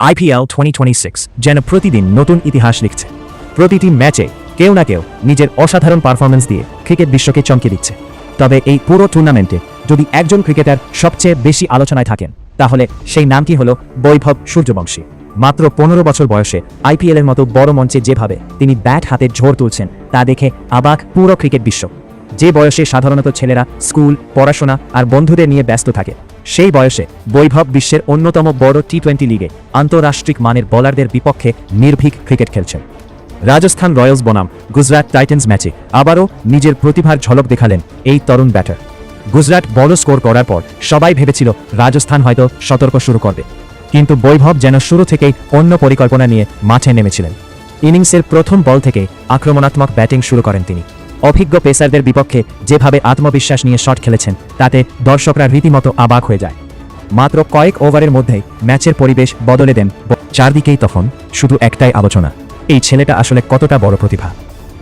IPL 2026 যেন প্রতিদিন নতুন ইতিহাস লিখছে। প্রতিটি ম্যাচে কেউ না কেউ নিজের অসাধারণ পারফরম্যান্স দিয়ে ক্রিকেট বিশ্বকে চমকে দিচ্ছে। তবে এই পুরো টুর্নামেন্টে যদি একজন ক্রিকেটার সবচেয়ে বেশি আলোচনায় থাকেন, তাহলে সেই নামটি হল বৈভব সূর্যবংশী। মাত্র 15 বছর বয়সে IPL-এর মতো বড় মঞ্চে যেভাবে তিনি ব্যাট হাতে ঝড় তুলছেন, তা দেখে অবাক পুরো ক্রিকেট বিশ্ব। যে বয়সে সাধারণত ছেলেরা স্কুল, পড়াশোনা আর বন্ধুদের নিয়ে ব্যস্ত থাকে, সেই বয়সে বৈভব বিশ্বের অন্যতম বড় টি-20 লিগে আন্তঃরাষ্ট্রিক মানের বোলারদের বিপক্ষে নির্ভীক ক্রিকেট খেলছেন। রাজস্থান রয়্যালস বনাম গুজরাট টাইটান্স ম্যাচে আবারও নিজের প্রতিভার ঝলক দেখালেন এই তরুণ ব্যাটার। গুজরাট বড় স্কোর করার পর সবাই ভেবেছিল রাজস্থান হয়তো সতর্ক শুরু করবে, কিন্তু বৈভব যেন শুরু থেকেই অন্য পরিকল্পনা নিয়ে মাঠে নেমেছিলেন। ইনিংসের প্রথম বল থেকে আক্রমণাত্মক ব্যাটিং শুরু করেন তিনি। অভিজ্ঞ পেসারদের বিপক্ষে যেভাবে আত্মবিশ্বাস নিয়ে শট খেলেছেন, তাতে দর্শকরা রীতিমতো অবাক হয়ে যায়। মাত্র কয়েক ওভারের মধ্যেই ম্যাচের পরিবেশ বদলে দেন। চারদিকেই তখন শুধু একটাই আলোচনা, এই ছেলেটা আসলে কতটা বড় প্রতিভা।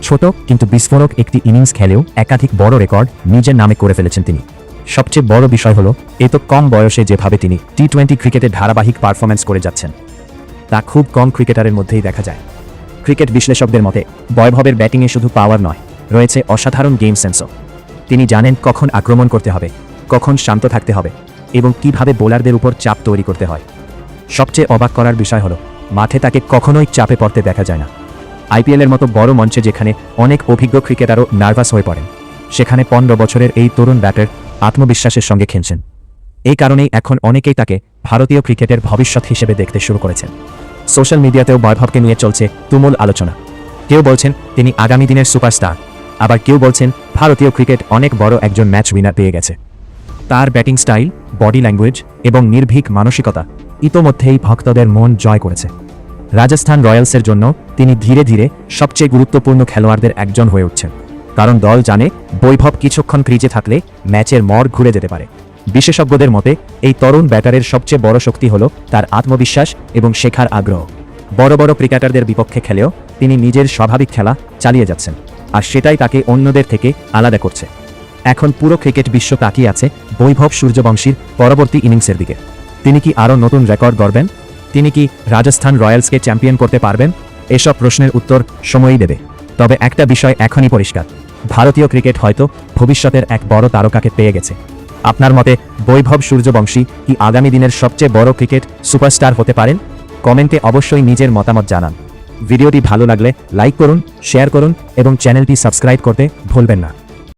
ছোট কিন্তু বিস্ফোরক একটি ইনিংস খেলেও একাধিক বড় রেকর্ড নিজের নামে করে ফেলেছেন তিনি। সবচেয়ে বড় বিষয় হলো, এত কম বয়সে যেভাবে তিনি টি-20 ক্রিকেটে ধারাবাহিক পারফরম্যান্স করে যাচ্ছেন, তা খুব কম ক্রিকেটারের মধ্যেই দেখা যায়। ক্রিকেট বিশ্লেষকদের মতে বৈভবের ব্যাটিংয়ে শুধু পাওয়ার নয়, রয়েছে অসাধারণ গেম সেন্সও। তিনি জানেন কখন আক্রমণ করতে হবে, কখন শান্ত থাকতে হবে এবং কিভাবে বোলারদের উপর চাপ তৈরি করতে হয়। সবচেয়ে অবাক করার বিষয় হলো, মাঠে তাকে কখনোই চাপে পড়তে দেখা যায় না। IPL-এর মতো বড় মঞ্চে যেখানে অনেক অভিজ্ঞ ক্রিকেটারও নার্ভাস হয়ে পড়েন, সেখানে 15 বছরের এই তরুণ ব্যাটার আত্মবিশ্বাসের সঙ্গে খেলছেন। এই কারণেই এখন অনেকেই তাকে ভারতীয় ক্রিকেটের ভবিষ্যৎ হিসেবে দেখতে শুরু করেছেন। সোশ্যাল মিডিয়াতেও বৈভবকে নিয়ে চলছে তুমুল আলোচনা। কেউ বলছেন তিনি আগামী দিনের সুপারস্টার, আবার কেউ বলছেন ভারতীয় ক্রিকেট অনেক বড় একজন ম্যাচ উইনার পেয়ে গেছে। তার ব্যাটিং স্টাইল, বডি ল্যাঙ্গুয়েজ এবং নির্ভীক মানসিকতা ইতোমধ্যেই ভক্তদের মন জয় করেছে। রাজস্থান রয়্যালসের জন্য তিনি ধীরে ধীরে সবচেয়ে গুরুত্বপূর্ণ খেলোয়াড়দের একজন হয়ে উঠছেন, কারণ দল জানে বৈভব কিছুক্ষণ ক্রিজে থাকলে ম্যাচের মর ঘুরে যেতে পারে। বিশেষজ্ঞদের মতে এই তরুণ ব্যাটারের সবচেয়ে বড় শক্তি হল তার আত্মবিশ্বাস এবং শেখার আগ্রহ। বড় বড় ক্রিকেটারদের বিপক্ষে খেলেও তিনি নিজের স্বাভাবিক খেলা চালিয়ে যাচ্ছেন, আর সেটাই তাকে অন্যদের থেকে আলাদা করছে। এখন পুরো ক্রিকেট বিশ্ব তাকিয়ে আছে বৈভব সূর্যবংশীর পরবর্তী ইনিংসের দিকে। তিনি কি আরও নতুন রেকর্ড গড়বেন? তিনি কি রাজস্থান রয়্যালসকে চ্যাম্পিয়ন করতে পারবেন? এসব প্রশ্নের উত্তর সময়ই দেবে। তবে একটা বিষয় এখনই পরিষ্কার, ভারতীয় ক্রিকেট হয়তো ভবিষ্যতের এক বড় তারকাকে পেয়ে গেছে। আপনার মতে বৈভব সূর্যবংশী কি আগামী দিনের সবচেয়ে বড় ক্রিকেট সুপারস্টার হতে পারেন? কমেন্টে অবশ্যই নিজের মতামত জানান। ভিডিওটি ভালো লাগলে লাইক করুন, শেয়ার করুন এবং চ্যানেলটি সাবস্ক্রাইব করতে ভুলবেন না।